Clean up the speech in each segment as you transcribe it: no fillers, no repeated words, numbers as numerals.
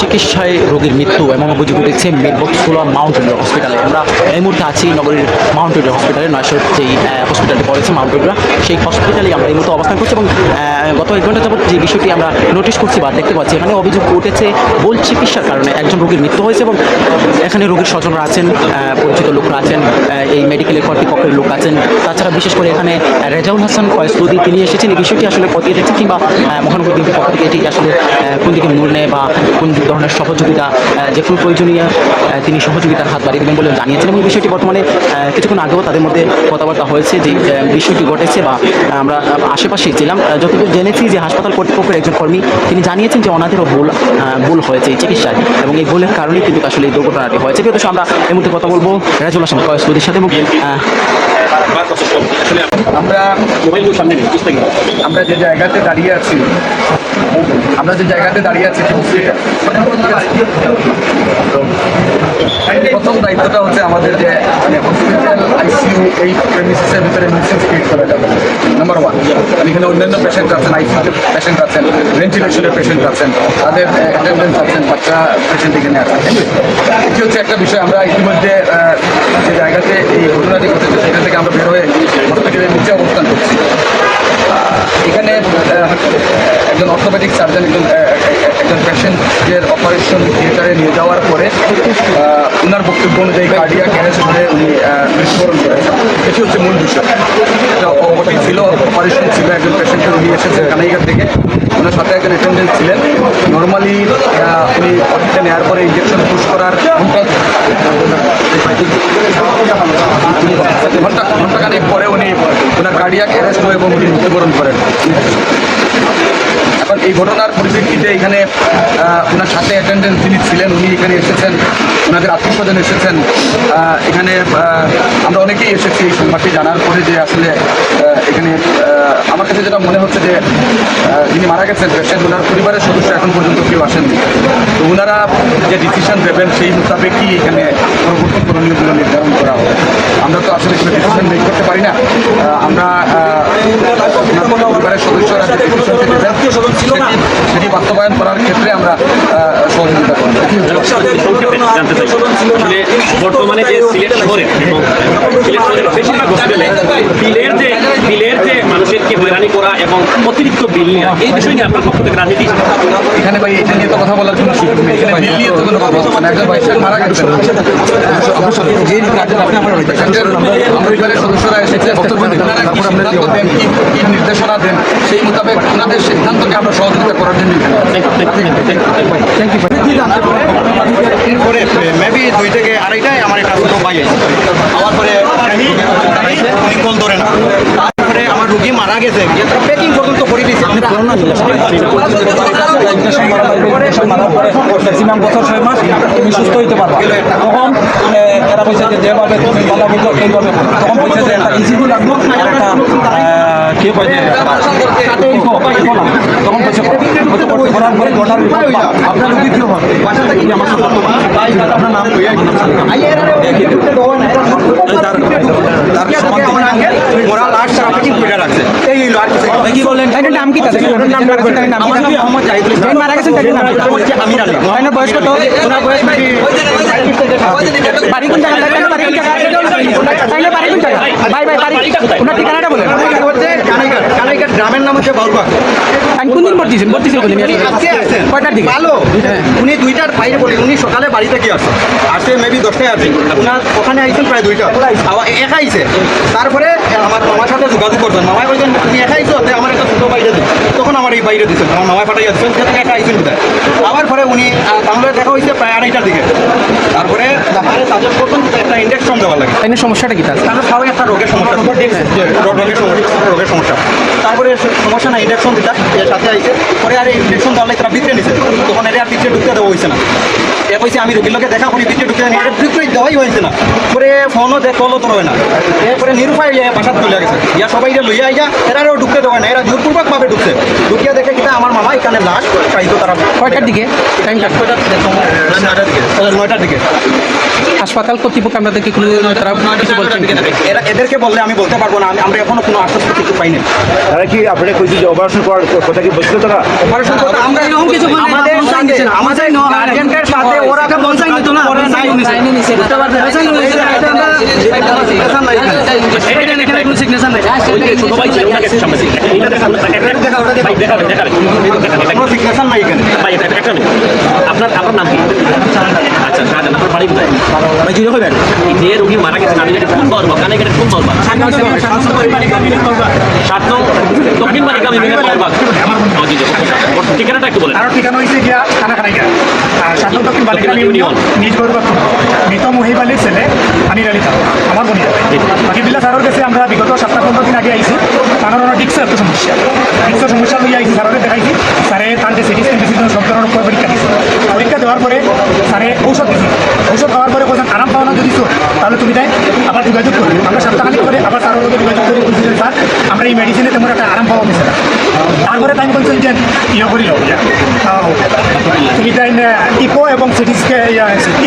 চিকিৎসায় রোগীর মৃত্যু এমন অভিযোগ উঠেছে মেদবক্সুলা মাউন্ট রোড হসপিটালে। আমরা এই মুহূর্তে আছি নগরীর মাউন্ট রোড হসপিটালে, নয়শোর যেই হসপিটালটি পড়েছে মাউন্ট রোডরা, সেই হসপিটালেই আমরা এই মুহূর্তে অবস্থান করছি এবং গত 1 ঘন্টা যাবত যে বিষয়টি আমরা নোটিশ করছি বা দেখতে পাচ্ছি, এখানে অভিযোগ উঠেছে ভুল চিকিৎসার কারণে একজন রোগীর মৃত্যু হয়েছে এবং এখানে রোগীর স্বজনরা আছেন, পরিচিত লোকরা আছেন, এই মেডিকেলের কর্তৃপক্ষের লোক আছেন, তাছাড়া বিশেষ করে এখানে রেজাউল হাসান ফয়েজুদ্দিন তিনি এসেছেন। এই বিষয়টি আসলে খতিয়ে দেখছেন কিংবা মহানগর বিএনপির পক্ষ থেকে এটি আসলে কোন দিকে মোড় নেয় বা কোন ধরনের সহযোগিতা, যে কোনো প্রয়োজনীয় তিনি সহযোগিতার হাত বাড়িয়ে দেবেন বলে জানিয়েছেন। এবং এই বিষয়টি বর্তমানে কিছুক্ষণ আগেও তাদের মধ্যে কথাবার্তা হয়েছে যে বিষয়টি ঘটেছে বা আমরা আশেপাশেই ছিলাম, যতটুকু জেনেছি যে হাসপাতাল কর্তৃপক্ষের একজন কর্মী তিনি জানিয়েছেন যে ওনাদেরও ভুল হয়েছে এই চিকিৎসায় এবং এই ভুলের কারণেই কিন্তু আসলে এই দুর্ঘটনাটি হয়েছে। কিন্তু আমরা এই মুহূর্তে কথা বলবো রেজাউল হাসান ফয়েজুদ্দিনের সাথে এবং আমরা যে জায়গাতে দাঁড়িয়ে আছি প্রথম দায়িত্বটা হচ্ছে আমাদের যে হসপিটাল আইসিইউ এই প্রেমিসিসের ভিতরে মেডিসিন ক্রিয়েট করা যাবে। নাম্বার 1, এখানে অন্যান্য পেশেন্ট আছেন, আইসিইউ পেশেন্ট আছেন, ভেন্টিলেশনের পেশেন্ট আছেন, তাদের অ্যাটেন্ডেন্স আছেন, বাচ্চা পেশেন্ট এখানে আছেন। এটি হচ্ছে একটা বিষয়। আমরা ইতিমধ্যে যে জায়গাতে এই ঘটনাটি ঘটেছে সেখান থেকে আমরা বের হয়ে হসপিটালের নিচে অবস্থান করছি। এখানে একজন অর্থোপেডিক সার্জন একজন পেশেন্টের অপারেশন থিয়েটারে নিয়ে যাওয়ার পরে ওনার বক্তব্য অনুযায়ী কার্ডিয়াক অ্যারেস্ট হয়ে উনি মৃত্যুবরণ করেছেন। এটি হচ্ছে মূল বিষয়। একটা অপারেশন ছিল, একজন পেশেন্টকে উনি এসেছেন কানাইঘাট থেকে, ওনার সাথে একজন অ্যাটেন্ডেন্ট ছিলেন। নর্মালি উনি হসপিটালে নেওয়ার পরে ইঞ্জেকশন পুশ করার ঘন্টাখানেক পরে উনি ওনার কার্ডিয়াক অ্যারেস্ট হয় এবং উনি মৃত্যুবরণ করেন। এখন এই ঘটনার পরিপ্রেক্ষিতে এখানে ওনার সাথে অ্যাটেন্ডেন্ট যিনি ছিলেন উনি এখানে এসেছেন, ওনাদের আত্মীয় স্বজন এসেছেন। এখানে আমরা অনেকেই এসেছি এই সংবাদটি জানার পরে যে আসলে এখানে আমার কাছে যেটা মনে হচ্ছে যে যিনি মারা গেছেন পেশেন্ট, ওনার পরিবারের সদস্য এখন পর্যন্ত কেউ আসেননি। তো ওনারা যে ডিসিশন দেবেন সেই মোতাবেকই এখানে পরবর্তী করণীয়গুলো নির্ধারণ করা হবে। আমরা তো আসলে কোনো ডিসিশন মেক করতে পারি না। আমরা পরিবারের সদস্যরা যে ডিসিশনটি দেবেন সেটি বাস্তবায়ন করার ক্ষেত্রে আমরা সহযোগিতা করব। বর্তমানে যে সিলেট শহরে বেশিরভাগ হসপিটালে বিলের যে মানুষেরকে হয়রানি করা এবং অতিরিক্ত বিল নেওয়া, এই বিষয় নিয়ে আপনার পক্ষ থেকে রাজনীতি এখানে ভাই এটা নিয়ে তো কথা বলার জন্য সুযোগ নেই। এখানে বিল নিয়ে তো কোনো কথা হচ্ছে না। একজন পেশেন্ট মারা গেছেন, পরিবারের সদস্যরা এসেছে, সিদ্ধান্ত দেন কি নির্দেশনা দেন সেই মোতাবেক ওনাদের সিদ্ধান্তকে আমরা সহযোগিতা করার জন্য এরপরে মেবি 2 থেকে 2:30টায় আমার একটা ছোটো ভাই আমার পরে উনি কল ধরে না, তারপরে আমার রুগী মারা গেছে, প্যাকিং পর্যন্ত করে দিয়েছে। ম্যাক্সিমাম বছর 6 মাস তুমি সুস্থ হইতে পারবা। তখন এরা বলছে যে যেভাবে তুমি বলা বলতো এইভাবে, তখন বলছে যে একটা ইজিগুলো লাগবো, একটা কে বলছে তখন বলছে করার পরে ঘটার আপনার রুগী কী হবে আমার সাথে আপনার নাম ওরা লাস্ট আপনি করে রাখছে এই কি বললেন নাম কি তাদের মারা গেছেন আমি জানি বয়স কত? ওনার বয়স বাড়ি কোন জায়গায়? ভাই বাড়ি ওনার ঠিকানাটা বলেন। কানাইঘাট গ্রামের নাম হচ্ছে বাউরবাগ। আমি কোন দিন ভর্তি বলেন কয়টার দিকে? ভালো উনি 2টার বাইরে বলেন, উনি সকালে বাড়ি থেকে আসে মেবি 10টায় আসে, আপনার ওখানে আইসেন প্রায় 2টা, একা আইসে। তারপরে আমার সাথে যোগাযোগ করছেন, মামাই বলছেন তুমি একা আইসো, আমার একটা ছোটো বাইরে দিন। তখন আমার এই বাইরে দিচ্ছেন, আমার মামাই পাঠাই আসছেন, সেখানে একা আইসেন কোথায়। আবার পরে উনি তাহলে দেখা হয়েছে প্রায় 2:30টার দিকে। তারপরে সাজেস্ট করছেন একটা ইঞ্জেকশন দেওয়া লাগে। এখানে সমস্যাটা কি তার? তাদের সবাই একটা রোগের সমস্যা, তারপরে সমস্যা না ইঞ্জেকশন দিতাম এর সাথে আইসে পরে আর ইঞ্জেকশন দেওয়া তারা ভিতরে নিছে, তখন এর আর ভিতরে ঢুকতে দেওয়া হয়েছে না। কইছে আমি রুগীর লোকে দেখা করি ভিতরে ঢুকে নিয়ে ভিতরে দেওয়াই হয়েছে না পরে ফোনও কলও তো হয় না এরপরে নিরুপায় বাসাত চলে গেছে ইয়া সবাই লইয়া আইয়া এরারও ঢুকতে দেওয়া না এরা জোরপূর্বকভাবে ঢুকছে ঢুকিয়া দেখে কিনা আমার মামা এখানে লাশ পাইতো তারা কয়টার দিকে টাইমটা 9টার দিকে হাসপাতাল কর্তৃপক্ষ আপনাদেরকে কোনো তারা কিছু বলছেন এরা এদেরকে বললে আমি বলতে পারবো না আমরা এখনো কোনো আশ্বস্ত কিছু পাইনি তারা কি আপনারা কইছে যে অপারেশন করার কথা কি বলছিল তারা? অপারেশন করতে আমরা এরকম কিছু আমাদের গার্জিয়ানদের সাথে ওরা পৌঁছাই নিত না ওরা নাই বুঝতে পারছেন ছোট ভাই ছিল ওনাকে সামনে দিন। এটা দেখান, ভাই দেখাবেন কোনো সিগনেচার নাই এখানে ভাই এটা একটা মিনিট। আপনার নাম কি? আচ্ছা শাহজাহান, আপনার বাড়ি কোথায়? যে রোগী মারা গেছেন আমি এটা কোন বলবো কানে গেলে কোন বলবা 7 নং দক্ষিণ বালিকা মিনিট বলবা ঠিকানাটা একটু বলেন। আর ঠিকানা হয়েছে গিয়া খানাখানাইয়া আর সাতন দক্ষিণ বালিকা ইউনিয়ন নিজ গর্ব মৃত মহিব আলীর ছেলে আনির আলী খান আমার বনিয়া বাকি বিল্লা স্যারের কাছে আমরা বিগত 7-15 দিন আগে আইছি তার ডিক্সের একটা সমস্যা লইয়া আইছি স্যারের দেখাইছি স্যারে তার যে সিটি স্ক্যান দিয়েছিল সব ধরনের পরীক্ষা দিয়েছে পরীক্ষা দেওয়ার পরে স্যারে ঔষধ দিয়েছে ঔষধ খাওয়ার পরে বলছেন আরাম পাওয়ানো যদি তাহলে তুমি তাই আবার যোগাযোগ করবে আমরা সপ্তাহখানিক করে আবার স্যারের মধ্যে যোগাযোগ করে বলছি স্যার আমরা এই মেডিসিনে তেমন একটা আরাম পাওয়া গেছে না তারপরে তাই বলছেন যে ইয়ে করিল তুমি তাই ইকো এবং সিটিসকে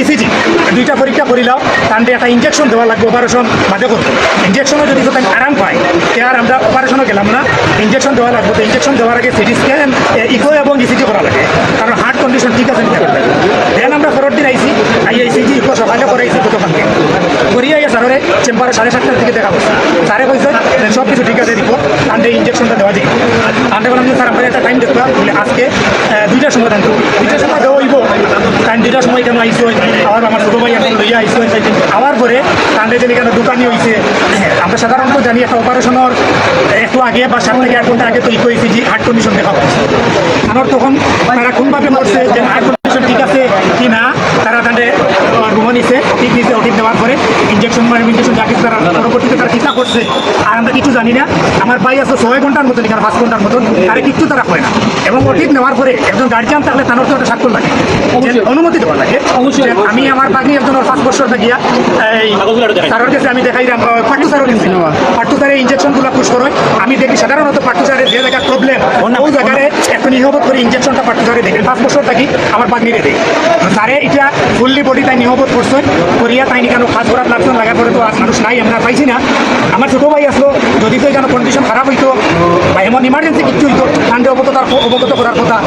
ইসিজি দুইটা পরীক্ষা করিলাও তার একটা ইঞ্জেকশন দেওয়া লাগবে অপারেশন বাদে করবো ইঞ্জেকশনে যদি তাই আরাম পায় তে আর আমরা অপারেশনও গেলাম না ইঞ্জেকশন দেওয়া লাগবে তো ইঞ্জেকশন দেওয়ার আগে সিটি স্ক্যান ইকো এবং ইসিজি করা লাগে কারণ হার্ট কন্ডিশন ঠিক আছে দেন আমরা পরের দিন আইসি ইসিজি ইকো সকালে করাইছি গতকালকে করিয়ে আইয়া স্যারের চেম্বারে 7:30টার দিকে দেখা করছে স্যারে কইছে সব কিছু ঠিক আছে রিপোর্ট আনতে ইঞ্জেকশনটা দেওয়া দিই আনতে বললাম যে স্যার আমাদের একটা টাইম দেখবা বলে আজকে 2টার সময় টাইম দেবো 2টার সময় দেওয়া হইব কারণ 2টার সময় কেন আইসো আবার আমার ছোটো ভাই এখন লইয়া আইসো আবার পরে কান্দে যেন কেন দোকানি হয়েছে আমরা সাধারণত জানি একটা অপারেশনের একটু আগে বা 7 থেকে 8 ঘন্টা আগে তো ইকো ইসিজি হার্ট কন্ডিশন দেখা হচ্ছে আমার তখন তারা কোনভাবে করছে যে হার্ট কন্ডিশন ঠিক আছে কি না তারা তাদের রুমো নিছে ঠিক নিছে ওটিক দেওয়ার পরে ইঞ্জেকশন যা কিছু তারা পরবর্তীতে তারা চিন্তা করছে আর আমরা কিছু জানি না আমার ভাই আছে 6 ঘন্টার মতন এখানে 5 ঘন্টার মতন তারা কিচ্ছু তারা হয় না এবং ওটিক নেওয়ার পরে একজন গার্জিয়ান থাকলে তার তো একটা স্বাক্ষর লাগে যে অনুমতি দেওয়া লাগে যে আমি আমার বাকি একজন 5 বছর থাকিয়া এই স্যারের কাছে আমি দেখাই পাট্টু স্যারের কাছে পাট্টু স্যারের ইঞ্জেকশনগুলো পুশ করো আমি দেখি সাধারণত পাট্টু স্যারের যে জায়গায় প্রবলেম ওই জায়গায় একটু নিহবত করে ইঞ্জেকশনটা পাট্টু স্যারে দেখি 5 বছর থাকি আমার বাগনিরে দেখি স্যারে এটা ফুললি বডি তাই নিহবত করছে করিয়া তাই কেন খাস করার লাগছে লাগার পরে তো মানুষ নাই আমরা পাইছি না আমার ছোটো ভাই আসলো যদি তো এখানে কন্ডিশন খারাপ হইতো বা এমন ইমার্জেন্সি কিছু হইতো ঠান্ডা অবগত করার কথা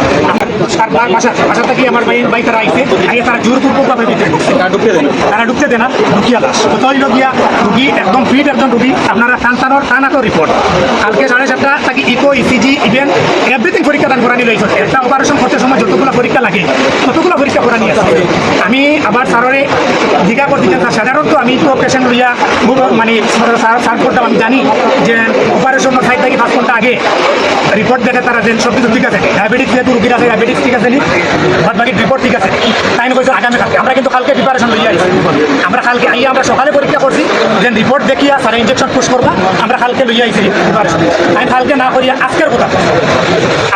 বাসা থেকে আমার ভাই তারা আইছে আগে তারা জোরপূর্বকভাবে তারা ঢুকতে দেয় না ঢুকিয়া লাশ কোথাও গিয়া রুগী একদম ফিট একজন রুগী আপনারা টানাটো রিপোর্ট কালকে 7:30টা তাকে ইকো ইসিজি ইভেন এভরিথিং পরীক্ষা দান করা নিয়ে একটা অপারেশন করতে সময় যতগুলো পরীক্ষা লাগে ততগুলো পরীক্ষা করা নিয়ে আসছে আমি আবার স্যারের জিজ্ঞা করতে সাধারণত আমি তো পেশেন্ট লইয়া মানে সার করতাম আমি জানি যে অপারেশন 6 থেকে 5 ঘন্টা আগে রিপোর্ট দেখে তারা যে সব কিছু ঠিক আছে ডায়াবেটিস যেহেতু রুগীর আছে ডায়াবেটিস ঠিক আছে নি বাদ বাকি রিপোর্ট ঠিক আছে তাই কইছে আগামী কালকে আমরা কিন্তু কালকে প্রিপারেশন লইয়া আইছি আমরা কালকে আইয়া আমরা সকালে পরীক্ষা করছি যে রিপোর্ট দেখিয়া স্যার ইঞ্জেকশন পুশ করবা আমরা কালকে লইয়া আইছি প্রিপারেশন আমি কালকে না করিয়া আজকের কথা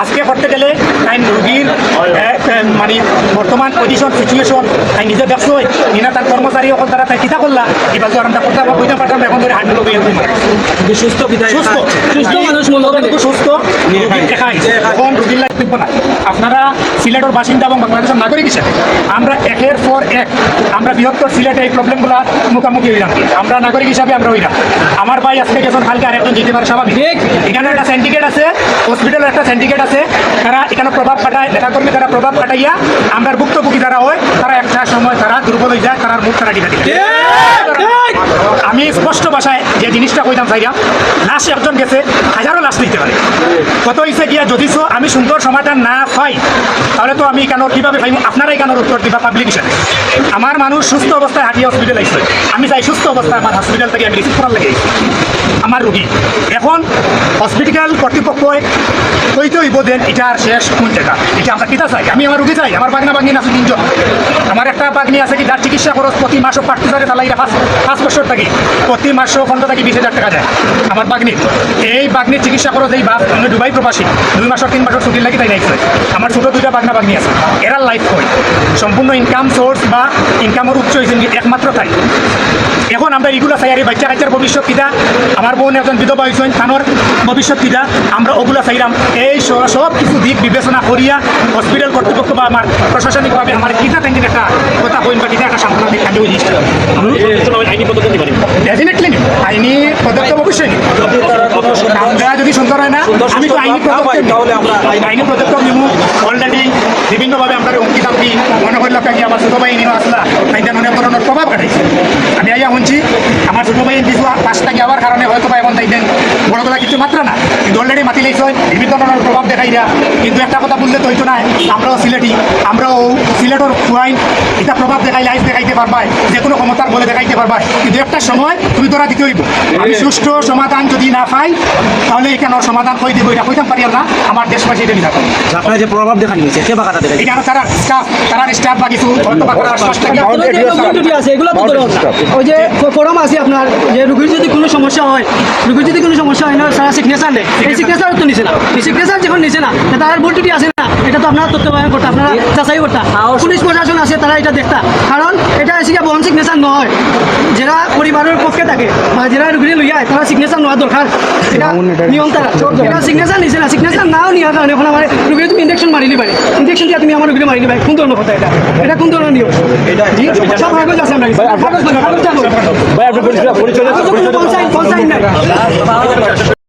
আজকে করতে গেলে তাই রুগীর মানে বর্তমান পজিশন সিচুয়েশন তাই নিজে দেখছই নিনা তার কর্মচারী সকল তারা তাই চিন্তা করলা এবার তো আমরা করতে কইতে পারতাম এখন ধরে হাঁটলো সুস্থ মানুষ মূলত সুস্থ দেখাই এখন রুগীর লাগবে না আপনারা সিলেটের বাসিন্দা এবং বাংলাদেশের নাগরিক হিসেবে আমরা একের পর এক আমরা বৃহত্তর সিলেটে এই প্রবলেমগুলো মুখোমুখি হইলাম আমরা নাগরিক হিসাবে আমরা হইলাম আমার ভাই আজকে গেছেন কালকে আরেকজন যেতে পারে স্বাভাবিক এখানে একটা সিন্ডিকেট আছে হসপিটালের একটা সিন্ডিকেট আছে তারা এখানে প্রভাব খাটায় নেতাকর্মী তারা প্রভাব খাটাইয়া আমরা ভুক্তভোগী যারা হয় তারা একটা সময় তারা দুর্বল হয়ে যায় তারা মুখ তারা টিকা দিবে আমি স্পষ্ট ভাষায় যে জিনিসটা কইতাম চাইরা লাশ একজন গেছে হাজারো লাশ দিতে পারে কত হয়েছে গিয়া যদি আমি সুন্দর সমাধান না পাই তাহলে তো আমি কেন কীভাবে পাইব আপনারাই কেন উত্তর দিবা পাবলিক হিসাবে আমার মানুষ সুস্থ অবস্থায় হাঁটিয়ে হসপিটাল আইছে আমি চাই সুস্থ অবস্থায় আমার হসপিটাল থেকে আমি রিসিভ করার লাগে আমার রুগী এখন হসপিটাল কর্তৃপক্ষ কইতে হইব দেন এটার শেষ কোন জায়গা এটা আমরা কিতা চাই আমি আমার রুগী চাই আমার বাগনা বাগনি আছে 3 জন আমার একটা বাগনি আছে কি যার চিকিৎসা খরচ প্রতি মাসে পাট্টু স্যারে চালাই 5 বছর থাকি প্রতি মাসে 15 থেকে 20,000 টাকা যায় আমার বাগনির। এই বাগনির চিকিৎসা খরচ এই বাপ আমি দুবাই প্রবাসী 2 মাসের 3 মাসের ছুটির লাগি তাই নাইছে। আমার ছোটো 2টা বাগনি আছে, এরা লাইফ কই সম্পূর্ণ ইনকাম সোর্স বা ইনকামের উৎস হয়েছে একমাত্র তাই। এখন আমরা এগুলো চাই আর এই বাচ্চা কাচ্চার ভবিষ্যৎ কিটা, আমার বোন একজন বিধবা হয়েছেন তানোর ভবিষ্যৎ কিটা, আমরা ওগুলো চাইলাম। এই সব কিছু দিক বিবেচনা করিয়া হসপিটাল কর্তৃপক্ষ বা আমার প্রশাসনিকভাবে আমার কিটা ট্যাঙ্কির একটা কথা বইন বা কিটা একটা সান্ত্বনা দিক আমি ওই জিনিসটা আইনি পদক্ষেপ নিতে পারি। ডেফিনেটলি নিব, আইনি পদক্ষেপ অবশ্যই নিব। আমরা যদি সুন্দর হয় না আমি তো আইনি পদক্ষেপ আইনি পদক্ষেপ নিব। অলরেডি বিভিন্নভাবে আমরা অঙ্কিতাম কি মনে করলাম কি আমার ছোটো ভাই নিয়ে আসলা তাইটা অনেক ধরনের প্রভাব কাটাইছে। আমি আইয়া শুনছি আমার ছোটো ভাই কিছু পাঁচটা যাওয়ার কারণে হয়তো বা এমন তাইতেন বড় কথা কিছু মাত্রা না, কিন্তু অলরেডি মাতি লাইছ বিভিন্ন ধরনের প্রভাব দেখাই দেয়া। কিন্তু একটা কথা বললে তো হইতো না, আমরাও সিলেটি, আমরাও সিলেটর খুয়াইন এটা প্রভাব দেখাইলে আইস দেখাইতে পারবাই, যে কোনো ক্ষমতার বলে দেখাইতে পারবাই, কিন্তু একটা সময় তুমি তোরা দিতে হইব। আমি সুষ্ঠু সমাধান যদি না পাই তাহলে এখানে সমাধান কই দিব এটা কইতাম পারি না, আমার দেশবাসী এটা বিধান আপনারা যে প্রভাব দেখানি হয়েছে সে বাগাটা দেখা এখানে তারা স্টাফ বা কিছু হয়তো বা তারা শ্বাস লাগে। আছে এগুলো তো ধরুন ওই যে ফরম আছে আপনার, যে রুগীর যদি কোনো সমস্যা হয়, রুগীর যদি কোনো সমস্যা হয় না তারা সিগনেচার নেই, এই সিগনেচার তো নিছে না, এই সিগনেচার যখন নিছে না তার ভুল ত্রুটি আছে না, এটা তো আপনারা তত্ত্বাবধান করতে, আপনারা যাচাই করতে, পুলিশ প্রশাসন আছে তারা এটা দেখতা, কারণ এটা এসে বহন সিগনেচার নয়, যারা পরিবারের পক্ষে থাকে বা যারা রুগী লইয়া তারা সিগনেচার নেওয়া দরকার, এটা নিয়ম তারা এটা সিগনেচার নিছে না, সিগনেচার নাও নেওয়ার কারণে এখন আমার রুগীর তুমি ইঞ্জেকশন মারিলি পারে, ইঞ্জেকশন দিয়ে তুমি আমার রুগী মারিলি পারে, কোন ধরনের কথা এটা, এটা কোন ধরনের নিয়ম? সব কাগজ আছে আমরা কাগজ থাকো ভাই আপনার পরিচয় পঞ্চায়েত নাই।